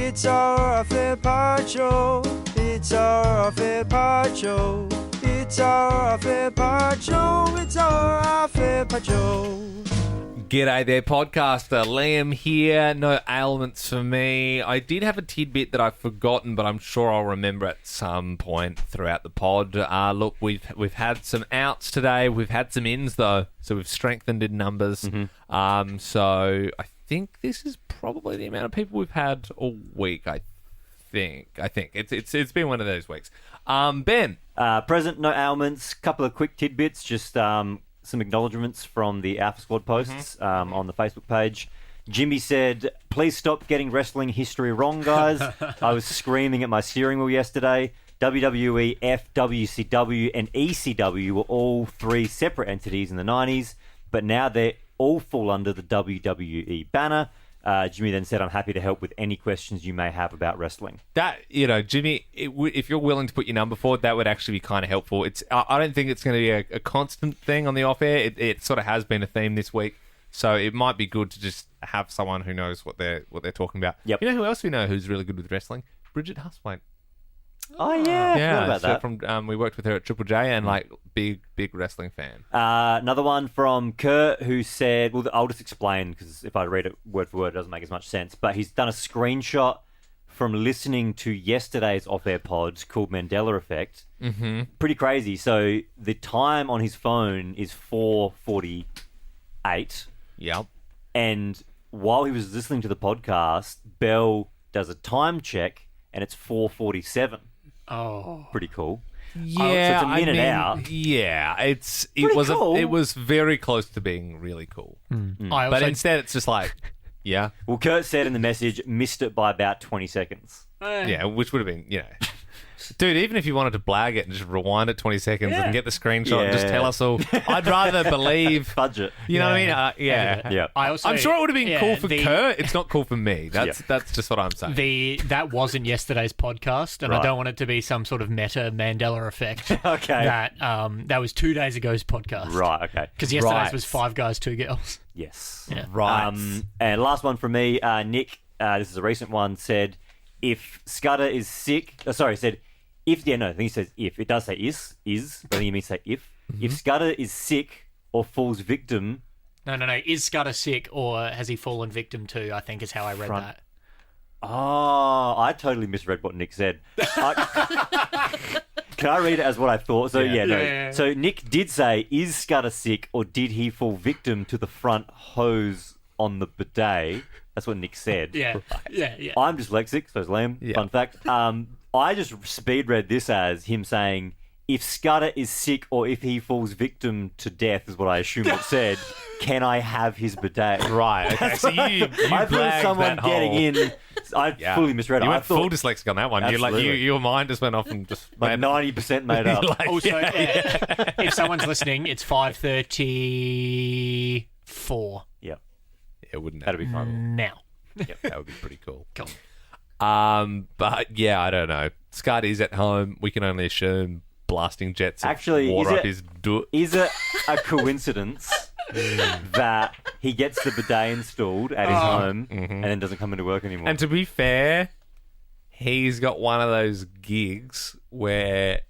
It's our fair part show. It's our fair part show. It's our fair part show. It's our fair part show. G'day there, podcaster. Liam here. No ailments for me. I did have a tidbit that I've forgotten, but I'm sure I'll remember at some point throughout the pod. Look, we've had some outs today. We've had some ins though, so we've strengthened in numbers. So I think this is probably the amount of people we've had all week. I think it's been one of those weeks. Ben, present, no ailments. Couple of quick tidbits. Just some acknowledgements from the Alpha Squad posts on the Facebook page. Jimmy said, "Please stop getting wrestling history wrong, guys. I was screaming at my steering wheel yesterday. WWE, FWCW, and ECW were all three separate entities in the 90s, but now they all fall under the WWE banner." Jimmy then said, "I'm happy to help with any questions you may have about wrestling." that, Jimmy, if you're willing to put your number forward, that would actually be kind of helpful. I don't think it's going to be a constant thing on the off air. It sort of has been a theme this week, so it might be good to just have someone who knows what they're talking about. Yep. You know who else we know who's really good with wrestling? Bridget Huswain. Oh, yeah. I forgot about so that. we worked with her at Triple J, and big wrestling fan. Another one from Kurt, who said, well, I'll just explain, because if I read it word for word, it doesn't make as much sense, but he's done a screenshot from listening to yesterday's off-air pod called Mandela Effect. Mm-hmm. Pretty crazy. So the time on his phone is 4:48. Yep. And while he was listening to the podcast, Bell does a time check, and it's 4:47. Oh, Pretty cool. Yeah, so it's a minute out. Yeah, it cool. was very close to being really cool. But instead, it's just like, yeah, Well, Kurt said in the message, missed it by about 20 seconds. yeah, which would have been, dude. Even if you wanted to blag it and just rewind it 20 seconds and get the screenshot and just Yeah. tell us all, I'd rather believe. Budget. You know what I mean? Yeah. Yeah. I'm sure it would have been cool for Kurt. It's not cool for me. That's just what I'm saying. that wasn't yesterday's podcast, and Right. I don't want it to be some sort of meta Mandela effect. Okay. That was 2 days ago's podcast. Right, okay. Because yesterday's Right. was 5 guys, 2 girls. Yes. Yeah. Right. And last one from me, Nick, this is a recent one, said, if Scudda is sick... said, if... Yeah, no, I think he says if. It does say is, but I think he means say if. If Scudda is sick or falls victim... No. Is Scudda sick, or has he fallen victim to? I think is how I read that. Oh, I totally misread what Nick said. Can I read it as what I thought? So, Yeah. So Nick did say, is Scudda sick or did he fall victim to the front hose on the bidet? That's what Nick said. Yeah. I'm dyslexic, so is Liam. Yeah. Fun fact. I just speed read this as him saying, if Scudda is sick or if he falls victim to death, is what I assume it said, can I have his bidet? Right. Okay. So you I thought blagged someone that getting whole... in. I fully misread it. You I went thought full dyslexic on that one. Absolutely. Your mind just went off and just like 90% made up. Also, if someone's listening, it's 5:34 Yep. it wouldn't. That'd be fun. now. Yep, that would be pretty cool. Cool. But yeah, I don't know. Scott is at home. We can only assume blasting jets of Actually, water is up it- his doot. Is it a coincidence that he gets the bidet installed at his home and then doesn't come into work anymore? And to be fair, he's got one of those gigs where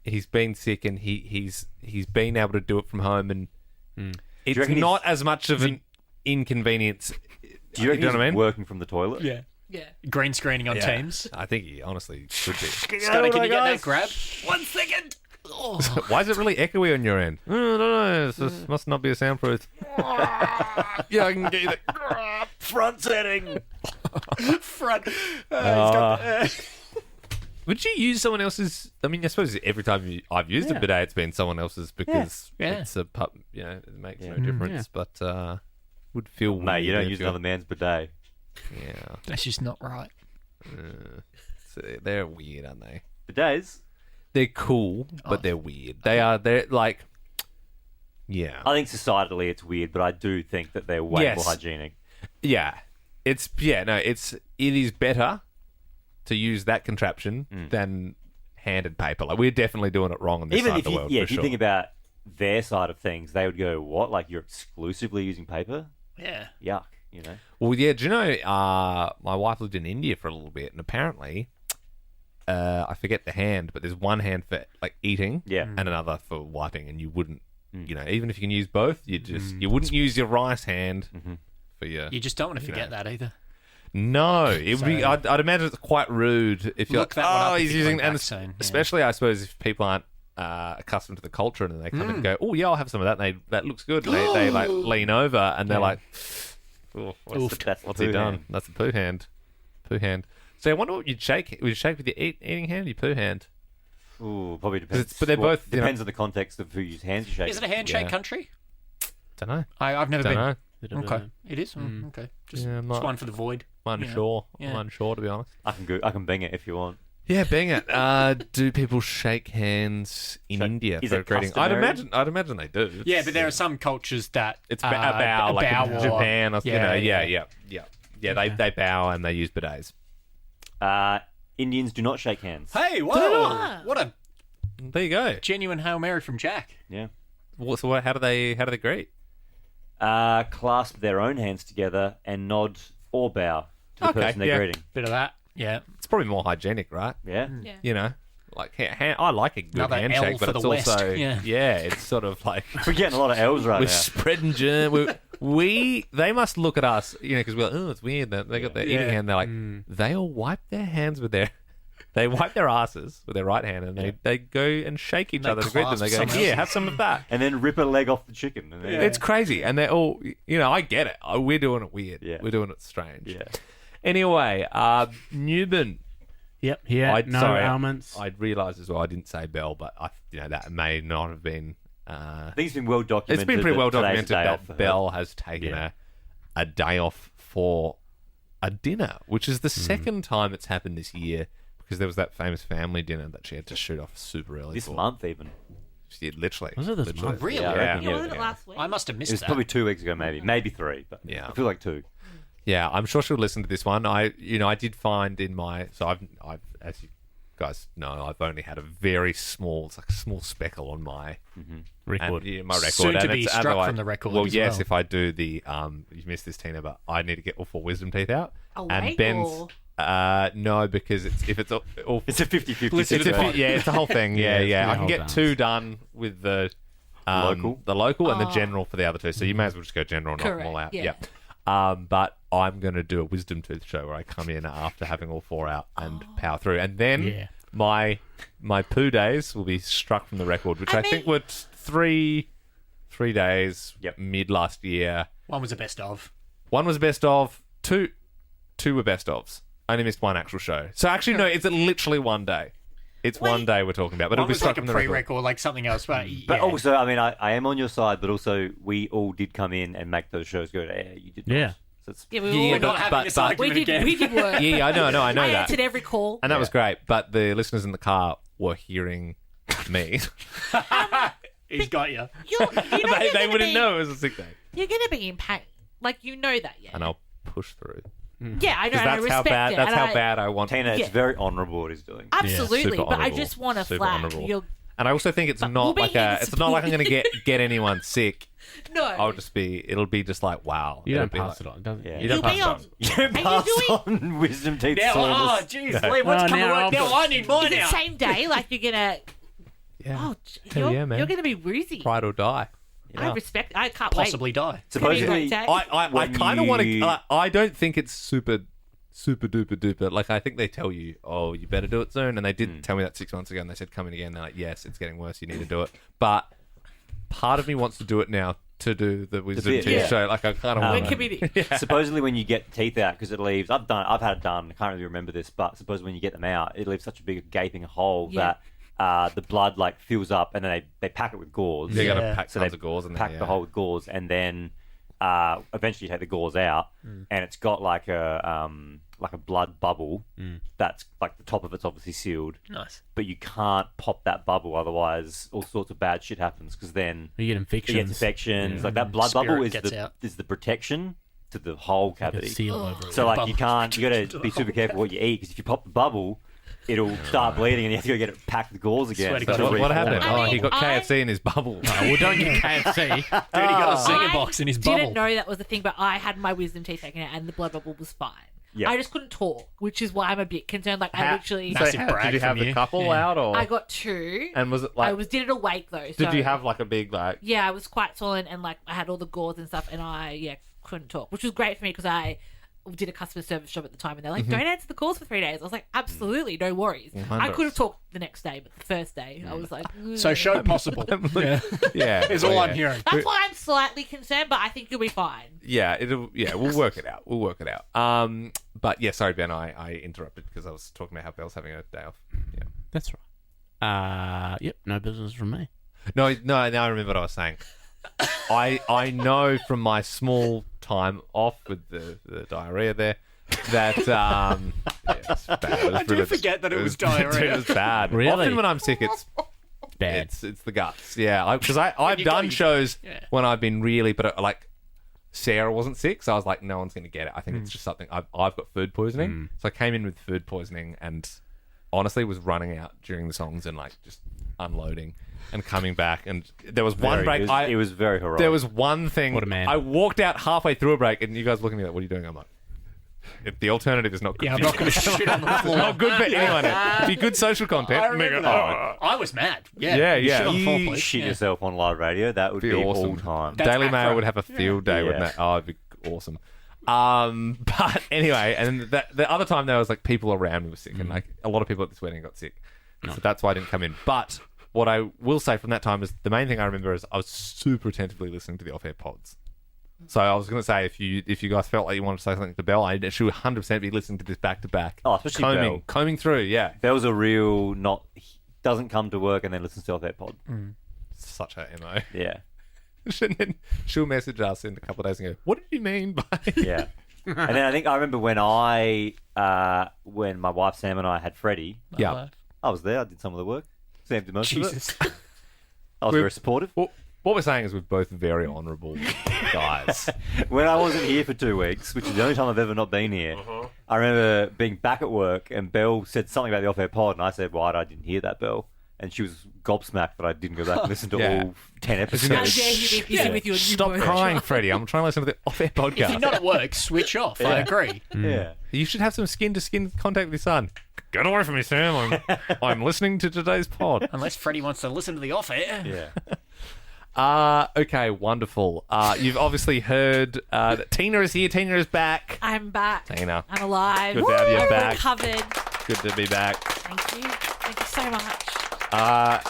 he's been sick and he's been able to do it from home, and it's reckon not as much of an inconvenience. Do you reckon know what I he's mean? working from the toilet? Yeah. Green screening on Teams. I think he honestly should be. Scudda, can you get that grab? 1 second. Oh. Why is it really echoey on your end? I don't know. This must not be a soundproof. Yeah, I can get you that. Front setting. Front. Would you use someone else's? I mean, I suppose every time I've used a bidet, it's been someone else's because Yeah. it's a pup. It makes no difference. But would feel Mate, you weird don't if use you're- another man's bidet. Yeah, That's just not right. so they're weird, aren't they? Bidets? They're cool, but they're weird. They're like, yeah, I think societally it's weird, but I do think that they're way Yes. more hygienic. yeah. It is better to use that contraption than handed paper. Like, we're definitely doing it wrong on this Even side if of the you, world. if for you sure. think about their side of things, they would go, what? Like, you're exclusively using paper? Yeah. Yuck. you know. Well, yeah, do you know, my wife lived in India for a little bit, and apparently, I forget the hand, but there's one hand for, like, eating and another for wiping, and you wouldn't, you know, even if you can use both, you wouldn't use your rice hand for your... You just don't want to forget that either. No, it would be. I'd imagine it's quite rude if you're Look like, that one up oh, if he's you're using, going and back soon, especially I suppose if people aren't accustomed to the culture and then they come in and go, oh yeah, I'll have some of that. And that looks good. And they like lean over and they're like, oh, what's he done? hand. That's the poo hand. Poo hand. So I wonder what you'd shake. Would you shake with your eating hand or your poo hand? Ooh, probably depends. But they're both depends on the context of whose hands you shake. Is it a handshake Yeah. country? Don't know. I've never Don't been. know. Okay, it is. Okay, just one for the void. I'm unsure. Yeah. I'm unsure, to be honest. I can bang it if you want. Yeah, bang it. Do people shake hands in India is for it greeting? customary? I'd imagine they do. Yeah, but there are some cultures that It's a bow, like in or- Japan, or Yeah, yeah. They bow and they use bidets. Indians do not shake hands. Hey, whoa! What a There you go. genuine Hail Mary from Jack. Yeah. So how do they greet? Clasp their own hands together and nod or bow to the Okay, person they're yeah. greeting. Bit of that. Yeah. It's probably more hygienic, right? Yeah. Yeah. You know, like I like a good Another L handshake, for but the it's West. also Yeah. it's sort of like We're getting a lot of L's right we're now. spreading germ. They must look at us, you know, because we're like, oh, it's weird that they got their eating hand. They're like, they all wipe their hands with their. They wipe their asses with their right hand, and they go and shake each They other to greet them. They go, clasp someone "Here, else's. have some of that." And then rip a leg off the chicken. And then, It's crazy, and they're all, you know, I get it. We're doing it weird. Yeah. We're doing it strange. Yeah. Anyway, Newman. Yep. Yeah. No sorry, ailments. I realised as well. I didn't say Bell, but that may not have been. I think it's been well documented. It's been pretty well that today's documented a day off for that her. Bell has taken a day off for a dinner, which is the second time it's happened this year. Because there was that famous family dinner that she had to shoot off super early This for. month even. She did, literally. Was it this literally. month? Really? Yeah, I Yeah. reckon, Yeah, wasn't it last week? I must have It missed was that. probably 2 weeks ago, maybe 3, but Yeah. I feel like 2. Yeah, I'm sure she'll listen to this one. I did find in my I've as you guys know, I've only had a very small, it's like a small speckle on my Record. my record. Soon to and be it's struck otherwise- from the record Well, as yes, well. if I do the you missed this, Tina, but I need to get all 4 wisdom teeth out. Awake And Ben's or- no, because it's all It's a 50-50 It's a situation. it's the whole thing. Yeah, it's yeah. the I can whole get balance. 2 done with the local and the general for the other 2. So you may as well just go general and knock them all out. Correct, But I'm going to do a wisdom tooth show where I come in after having all 4 out and power through, and then my poo days will be struck from the record, which I think were 3 days. Yep. Mid last year. One was the best of. 1 was best of. 2 were best ofs. I only missed 1 actual show. So actually, no, it's literally 1 day. It's 1 day we're talking about, but One it'll be was struck like a from the record. pre-record, like something else. But, But yeah. also, I mean, I am on your side, but also we all did come in and make those shows go to air. You did not. Yeah. So it's, Yeah, we Yeah, were but- not having this argument again. we did work. Yeah, I know I that. answered every call. And that was great, but the listeners in the car were hearing me. He's got you. You know they wouldn't know it was a sick day. You're going to be in pain. Like, you know that, yeah. And I'll push through. Yeah, I know. Because and I that's how respect bad it. that's and how bad I want Tina, Yeah. it's very honourable what he's doing. Absolutely, Super but I honourable. just want to Super flag. honourable. You're... And I also think it's we'll not be like here to it's not like I'm support gonna get anyone sick. No. It'll be just like wow. You It'll don't be pass like- it on, doesn't Yeah. you? You don't You'll pass be it on- on. You Are pass you doing- on wisdom teeth Now, oh, soreness. jeez, Lee, what's Oh, coming now right I'll now? push. I need more Is it now. same day? Like, you're going to... Yeah. Oh, Hell yeah, man. you're going to be woozy. Ride or die. I respect... I can't Possibly die. wait. Supposedly, Day. I When kind of want you- to. I don't think it's super duper duper. Like I think they tell you, oh, you better do it soon. And they did tell me that 6 months ago, and they said come in again. They're like, yes, it's getting worse. You need to do it. But part of me wants to do it now to do the wisdom bit, teeth yeah. show. Like I kind of We're want to. committing. supposedly when you get teeth out, because it leaves, I've had it done, I can't really remember this, but suppose when you get them out, it leaves such a big gaping hole Yeah. that the blood like fills up, and then they pack it with gauze. They got to Yeah. pack So tons they of gauze and pack the hole with gauze, and then eventually you take the gauze out, and it's got like a blood bubble that's like the top of it's obviously sealed, Nice. but you can't pop that bubble, otherwise all sorts of bad shit happens, because then You get you get infections. infections. Like that blood Spirit bubble gets out. is the protection to the whole Like a cavity. seal over it. So like Bubble. you got to be super careful what you eat, because if you pop the bubble, it'll start bleeding and you have to go get it packed with gauze again. Swear to So God. it's a What reform. happened? I He mean, got KFC in his bubble. Well, don't get KFC. Dude, he got a zinger I box in his didn't bubble. know that was the thing, but I had my wisdom teeth taken out and the blood bubble was fine. Yeah. I just couldn't talk, which is why I'm a bit concerned. Like, I How- literally... Massive So brag did you have from the you. couple Yeah. out, or I got 2. and was it I like? did it awake, though. So, Did you have like a big like? Yeah, I was quite swollen and, like, I had all the gauze and stuff, and I, couldn't talk, which was great for me because I did a customer service job at the time, and they're like, don't answer the calls for 3 days. I was like, absolutely, no worries. I could have talked the next day, but the first day, I was like... So show possible. Yeah. Yeah, Is all I'm hearing. That's why I'm slightly concerned, but I think you'll be fine. Yeah, we'll work it out. We'll work it out. But yeah, sorry, Ben, I interrupted because I was talking about how Belle's having a day off. Yeah. That's right. Yep, no business from me. No. Now I remember what I was saying. I know from my small time off with the diarrhea there that it's bad. I do forget that it was diarrhea. It was bad. Really? Often when I'm sick, it's Bad. it's the guts. Yeah, because I've you done got- shows yeah. when I've been really, but like Sarah wasn't sick, so I was like, no one's going to get it. I think it's just something I've got food poisoning. So I came in with food poisoning and honestly was running out during the songs and like just unloading and coming back. And there was one break. It was very heroic. There was one thing. What a man. I walked out halfway through a break, and you guys looking at me like, "What are you doing?" I'm like, "If the alternative is not good, Yeah, I'm for not you going to shit on the floor. not good for anyone. It'd be good social content." I remember Nigga, that. I was mad. Yeah, Yeah, You yeah. shit on the floor, You please. shit Yeah. yourself on live radio. That would Be be awesome. all time. That's Daily Mail macro. would have a field day, wouldn't Yeah. it? Oh, it'd be awesome. But anyway, and the other time there was like people around me were sick, and like a lot of people at this wedding got sick, so that's why I didn't come in. But what I will say from that time is the main thing I remember is I was super attentively listening to the off-air pods. So I was going to say, if you guys felt like you wanted to say something to Belle, I should 100% be listening to this back to back. Oh, especially Belle. combing through. Yeah, Belle's a real doesn't come to work and then listens to that pod. such a mo. Yeah, And then she'll message us in a couple of days and go, "What did you mean by?" yeah. And then I remember when my wife Sam and I had Freddie. Yeah. I was there. I did some of the work. Sam did most of Jesus. it. I was very supportive. Well, what we're saying is we're both very honourable guys. When I wasn't here for 2 weeks, which is the only time I've ever not been here, I remember being back at work and Belle said something about the off-air pod, and I said, "Why I didn't hear that, Belle?" And she was gobsmacked that I didn't go back and listen to Yeah. all 10 How episodes. dare you be busy with your Stop newborn crying, child. Freddie. I'm trying to listen to the off-air If you're podcast. not at work, switch off. I agree. Yeah. You should have some skin-to-skin contact with your son. Get away from me, Sam. I'm listening to today's pod. Unless Freddie wants to listen to the off air. Yeah. Okay, wonderful. You've obviously heard that Tina is here. Tina is back. I'm back. Tina, I'm alive. Good to have you I'm back. recovered. good to be back. Thank you. Thank you so much.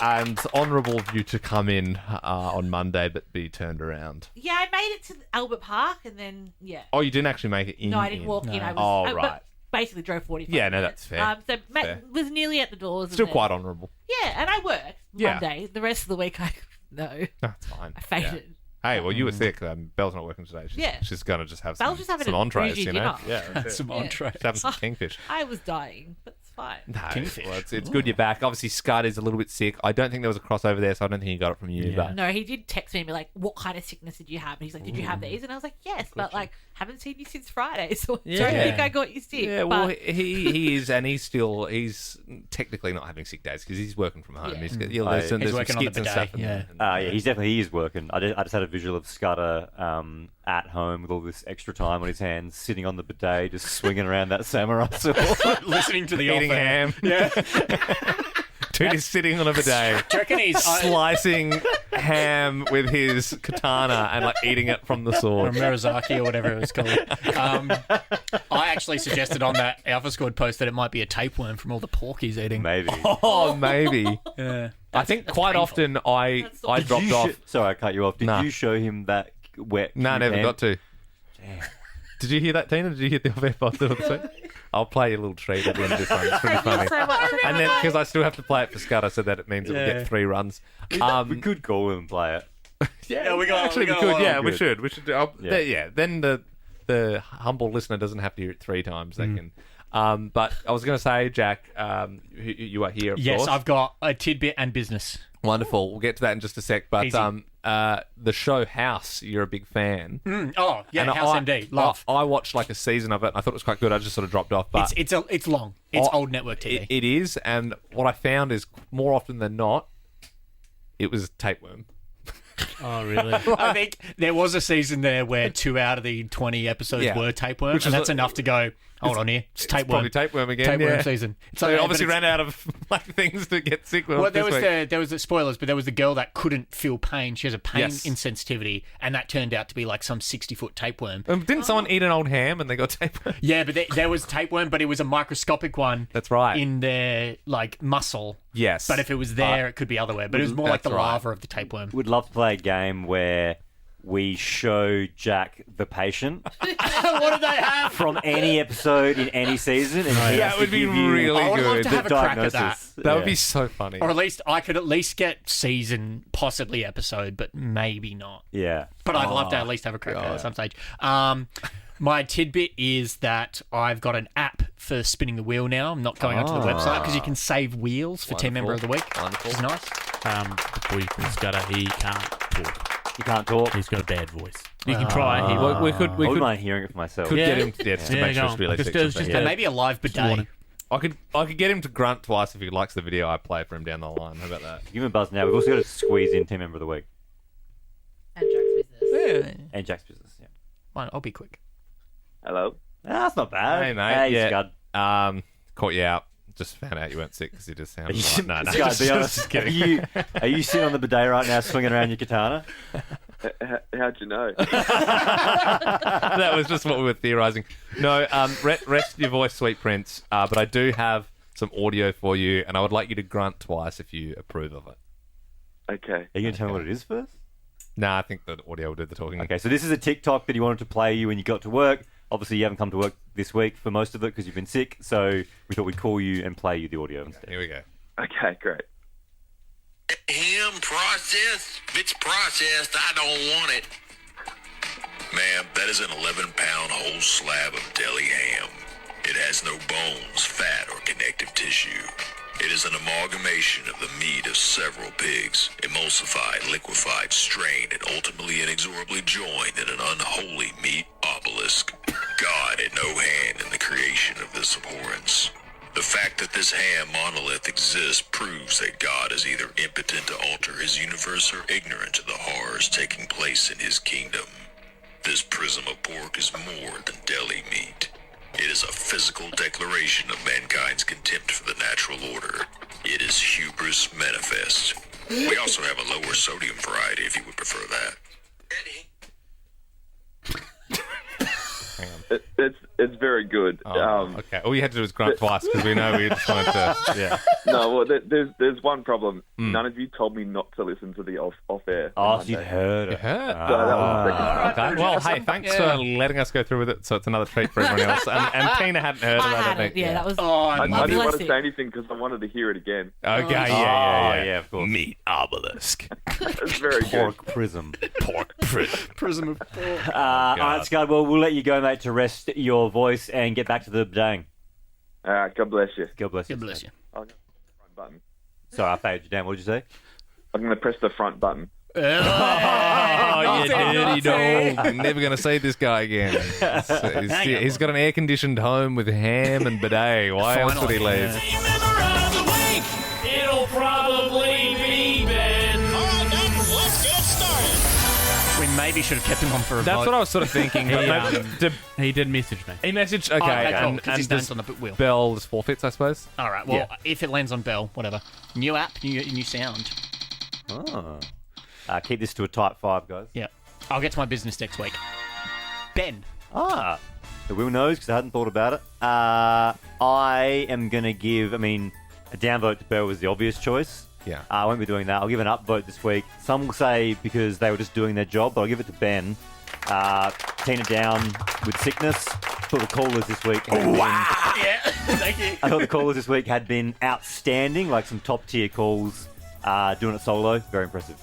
And honourable of you to come in on Monday, but be turned around. Yeah, I made it to Albert Park, and then Oh, you didn't actually make it in. no, I didn't walk in. I was Oh, but right. basically drove 45 Yeah, no, minutes. that's fair. So Fair. was nearly at the doors. Still and then- quite honourable. Yeah, and I worked Yeah. Monday. The rest of the week, no, That's fine. I fainted. Hey, well, you were sick. Belle's not working today. Yeah. She's going to just have Belle's some, just having some a entrees, bougie you know? dinner. Yeah, that's it. Some Yeah. entree. Just having some kingfish. I was dying, but it's fine. No, Kingfish. well, it's good you're back. Obviously, Scud is a little bit sick. I don't think there was a crossover there, so I don't think he got it from you. Yeah. But No, he did text me and be like, "What kind of sickness did you have?" And he's like, "Did you have these?" And I was like, "Yes, but like, haven't seen you since Friday, so I don't think I got you sick." yeah, well, but he is, and he's technically not having sick days because he's working from home. Yeah. He's, there's He's some working on the skits and bidet, stuff. yeah. Yeah, he is working. I just had a visual of Scudda at home with all this extra time on his hands, sitting on the bidet, just swinging around that samurai sword. Listening to the Eating off air. ham. Yeah. Dude is sitting on a bidet. Do you reckon he's Slicing ham with his katana and like eating it from the or sword. Mirazaki or whatever it was called. I actually suggested on that Alpha Squad post that it might be a tapeworm from all the pork he's eating. Maybe. Oh, maybe. Yeah. I think quite painful. often I That's dropped off. Sorry, I cut you off. Did Nah. you show him that wet? No, never ham? got to. Did you hear that, Tina? Did you hear the off-air pod this week? I'll play you a little treat at the end of this one. It's pretty funny. so much. And then, because I still have to play it for Scudda, so that it means it will Yeah. get 3 runs. We could call him and play it. Yeah, we got- actually we we got could. a lot. Yeah, we Good. should. We should. Yeah. Then the humble listener doesn't have to hear it 3 times. They can. But I was going to say, Jack, you are here. Of Yes, course. I've got a tidbit and business. Wonderful. We'll get to that in just a sec. But Easy. the show House, you're a big fan. Oh, yeah, House MD. Love. I watched like a season of it, and I thought it was quite good. I just sort of dropped off. But It's long. It's old network TV. it is, and what I found is more often than not, it was tapeworm. Oh, really? I think there was a season there where 2 out of the 20 episodes Yeah. were tapeworm, Which and is that's enough to go, hold on here, it's tapeworm. Probably tapeworm again. Tapeworm yeah. season. It's So like- they but obviously it's- ran out of like things to get sick with. Well, this week. there was the spoilers, but there was the girl that couldn't feel pain. She has a pain Yes. insensitivity, and that turned out to be like some 60-foot tapeworm. Didn't someone eat an old ham and they got tapeworm? Yeah, but there was tapeworm, but it was a microscopic one. That's right. In their like muscle. Yes. But if it was there, it could be otherwhere. But it was more like the That's right. larva of the tapeworm. Would love to play a game where we show Jack the patient What do they have? from any episode in any season, and he has That to would be give you really I would love good. to the have a crack at diagnosis. That would Yeah. be so funny. Or at least I could at least get season, possibly episode, but maybe not. Yeah. But I'd love to at least have a crack at it at some stage. My tidbit is that I've got an app for spinning the wheel now. I'm not going onto the website because you can save wheels for Team Member of the Week. Wonderful. Which is nice. The boy from Scudda, he can't talk. You can't talk. He's got a bad voice. You can try. He we could I wouldn't mind hearing it for myself. could Yeah. get him to, just to Yeah, make go sure on. it's realistic. Just something. Yeah. And maybe a live bidet. warning. I could get him to grunt twice if he likes the video I play for him down the line. How about that? Give him a buzz now. We've also got to squeeze in Team Member of the Week And Jack's business. and Jack's business. Yeah. Fine, I'll be quick. Hello. That's not bad. Hey mate, Hey, yeah. Scud. Caught you out. Just found out you weren't sick because you just sounded like no. Scud, Just be honest. kidding. Are you sitting on the bidet right now, swinging around your katana? How'd you know? That was just what we were theorising. No, rest your voice, sweet prince. But I do have some audio for you, and I would like you to grunt twice if you approve of it. Okay. Are you going to tell me what it is first? Nah, I think the audio will do the talking. Okay, so this is a TikTok that he wanted to play you when you got to work. Obviously, you haven't come to work this week for most of it because you've been sick. So we thought we'd call you and play you the audio instead. Here we go. Okay, great. Ham processed? If it's processed, I don't want it. Ma'am, that is an 11-pound whole slab of deli ham. It has no bones, fat, or connective tissue. It is an amalgamation of the meat of several pigs, emulsified, liquefied, strained, and ultimately inexorably joined in an unholy meat obelisk. God had no hand in the creation of this abhorrence. The fact that this ham monolith exists proves that God is either impotent to alter his universe or ignorant of the horrors taking place in his kingdom. This prism of pork is more than deli meat. It is a physical declaration of mankind's contempt for the natural order. It is hubris manifest. We also have a lower sodium variety if you would prefer that. It's very good. Okay. All you had to do was grunt twice because we know we just wanted to. Yeah. No, well, there's one problem. None of you told me not to listen to the off air. Oh, so you heard it. Heard. So that was the second. Okay. Well, hey, thanks for letting us go through with it. So it's another treat for everyone else. And Tina hadn't heard of it. I I don't hadn't. think. Yeah, that was. I didn't want bless to you. say anything because I wanted to hear it again. Okay. Oh, Yeah. yeah, of course. Meat obelisk. It's very good. Pork prism. Pork prism. Prism of pork. All right, Scud, well, we'll let you go, mate, to rest your voice and get back to the dang. God bless you. God bless you. God bless you. I'm going to press the front button. Sorry, I failed you down. What did you say? I'm going to press the front button. Oh, you dirty dog. I'm never going to see this guy again. He's got an air-conditioned home with ham and bidet. Why else would he leave? Team Member of the Week! It'll probably be Ben. All right, then, let's get started. We maybe should have kept him on for a That's vote. what I was sort of thinking. But maybe, He did message me. he messaged. Okay, Okay, cool, 'cause his does name's on the wheel. Bell just forfeits, I suppose. All right, well, if it lands on Bell, whatever. New app, new sound. Oh. Keep this to a tight 5, guys. Yeah. I'll get to my business next week. Ben. The Will knows because I hadn't thought about it. I am going to give, a downvote to Bell was the obvious choice. Yeah. I won't be doing that. I'll give an upvote this week. Some will say because they were just doing their job, but I'll give it to Ben. Tina down with sickness. I thought the callers this week had been, Yeah, thank you. I thought the callers this week had been outstanding, like some top tier calls. Doing it solo, very impressive.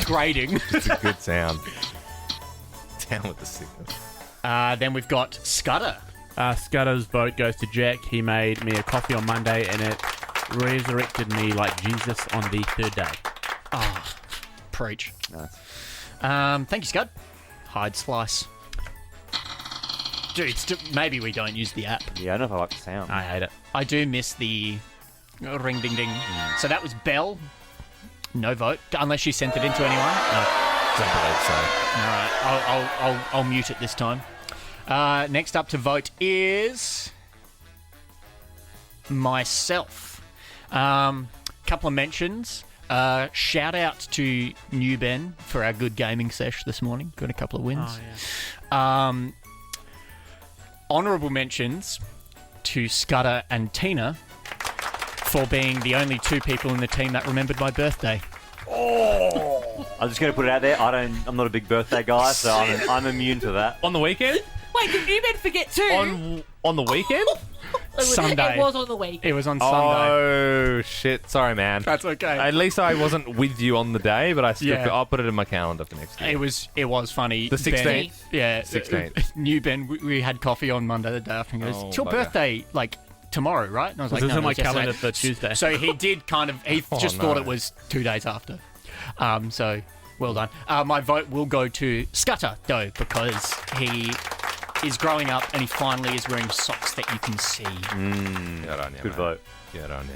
Grading. It's a good sound. Down with the sickness. Then we've got Scudda. Scudda's vote goes to Jack. He made me a coffee on Monday, and it resurrected me like Jesus on the third day. Preach. Nice. Thank you, Scud. Hide slice. Dude, maybe we don't use the app. Yeah, I don't know if I like the sound. I hate it. I do miss the ring ding ding. So that was Belle. No vote, unless you sent it in to anyone. No. Don't believe so. All right, I'll mute it this time. Next up to vote is myself. Couple of mentions. Shout out to New Ben for our good gaming sesh this morning. Got a couple of wins. Honourable mentions to Scudda and Tina for being the only two people in the team that remembered my birthday. I'm just going to put it out there. I'm not a big birthday guy, so I'm immune to that. On the weekend? Wait, did you men forget too? On the weekend? Sunday. It was on the weekend. It was on Sunday. Oh, shit. Sorry, man. That's okay. At least I wasn't with you on the day, but I'll put it in my calendar for next year. It was funny. The 16th? Ben, yeah. 16th. New Ben, we had coffee on Monday the day after. He goes, Oh, it's your bugger. birthday, like, tomorrow, right? And I was like, This is no, on my it's yesterday. calendar for Tuesday. So he did kind of, he Oh, just no. thought it was 2 days after. So, well done. My vote will go to Scudda, though, because he is growing up and he finally is wearing socks that you can see. Good on you, Good mate. vote. Good on you.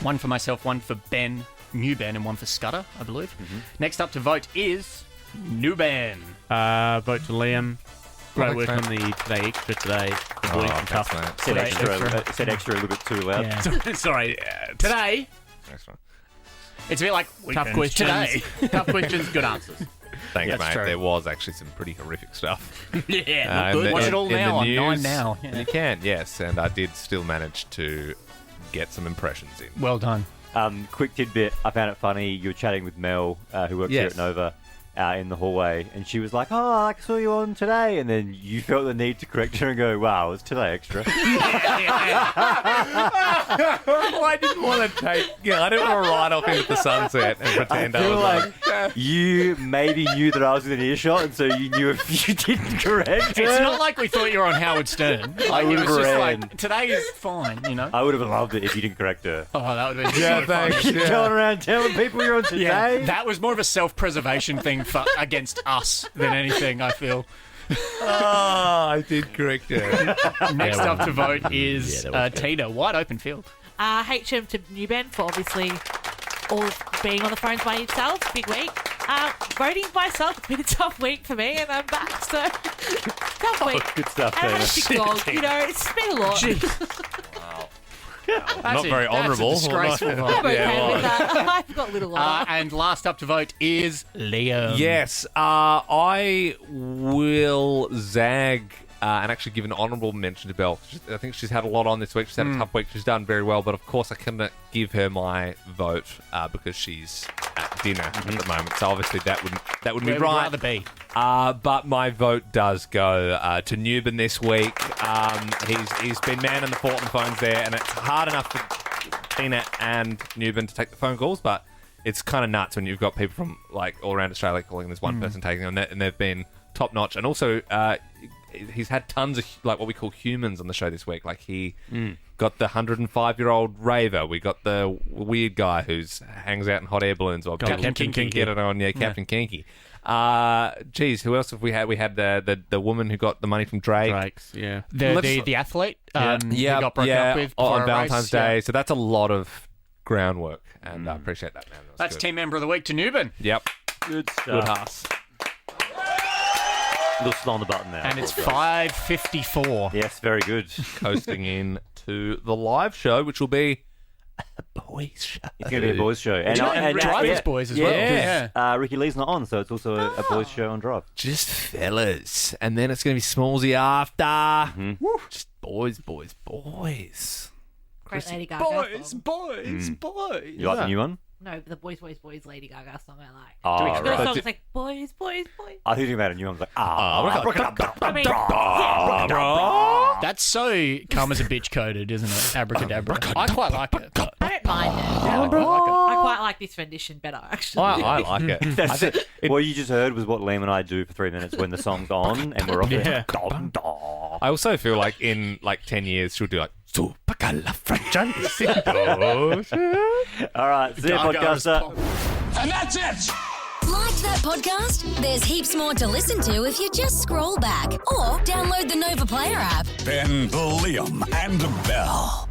One for myself, one for Ben, New Ben, and one for Scudda, I believe. Next up to vote is New Ben. Vote to Liam. Great work thanks, on the Today Extra today. The boys and thanks, tough. mate. Said Today extra. Said extra a little bit too loud. Yeah. Sorry. Today, Next one. it's a bit like Tough weekends. questions. Today. Tough questions, good answers. Thanks, That's mate. true. There was actually some pretty horrific stuff. Yeah, in not good. Watch it all in now the on news. 9 Now. Yeah. You can, yes. And I did still manage to get some impressions in. Well done. Quick tidbit. I found it funny. You were chatting with Mel, who works here Yes. at Nova, in the hallway, and she was like, "Oh, I saw you on Today," and then you felt the need to correct her and go, "Wow, it's Today Extra." Well, I didn't want to take... I didn't want to ride off into the sunset and pretend I feel was like you maybe knew that I was within earshot, and so you knew if you didn't correct her. It's not like we thought you were on Howard Stern. Like, it would've was just ran. like, today is fine, you know? I would have loved it if you didn't correct her. Oh, that would have been Yeah, so funny. thanks. You're going around telling people you're on Today. Yeah, that was more of a self-preservation thing against us than anything, I feel. Oh, I did correct her. Next up to vote is Yeah, that was good. Tina. Wide open field. HM to New Ben for obviously all being on the phones by yourself. Big week. Voting by myself, it's been a tough week for me, and I'm back, so tough week. Good stuff, And I had a Tina. sick dog, you know, it's been a lot. Not very honourable. That's a disgraceful vote. I'm okay Yeah, well. with that. I've got little one. And last up to vote is Liam. Yes, I will zag and actually give an honourable mention to Belle. I think she's had a lot on this week. She's had a tough week. She's done very well, but of course I couldn't give her my vote because she's at dinner at the moment. So obviously that wouldn't Where be would you right. rather be? But my vote does go to Newbin this week. He's been man in the fort on the phones there, and it's hard enough for Tina and Newbin to take the phone calls, but it's kind of nuts when you've got people from like all around Australia calling, and there's one person taking them, and they've been top notch. And also, he's had tons of like what we call humans on the show this week. Like he got the 105-year-old raver. We got the weird guy who's hangs out in hot air balloons or Captain Kinky. Get it on, yeah, Captain Kinky. Geez, who else have we had? We had the woman who got the money from Drake. Drakes, yeah. The athlete who got broken up with on before a Valentine's race. Day. Yeah. So that's a lot of groundwork, and I appreciate that, man. That was That's good. team member of the week to Newbin. Yep. Good Good stuff. house. Little slow on the button now. And it's 5:54. Yes, very good. Coasting in to the live show, which will be a boys' show. It's going to be a boys' show. And, Drivers boys as well. Yeah. Yeah. Ricky Lee's not on, so it's also a boys' show on Drive. Just fellas. And then it's going to be smallsy after. Woo. Just boys. Great Lady Gaga song. boys. You like the new one? No, the Boys, Lady Gaga song I like. Oh, The right. song's like, boys. I think about a new one. Like, I mean, That's so calm as a bitch coded, isn't it? Abracadabra. I quite like it. But I don't mind it. I quite like it. I quite like this rendition better, actually. I like it. I think what you just heard was what Liam and I do for 3 minutes when the song's on and we're off there. I also feel like in like 10 years she'll do like supercalifragilistic. All right, see you, podcaster. And that's it! Like that podcast? There's heaps more to listen to if you just scroll back or download the Nova Player app. Ben, Liam, and Bell.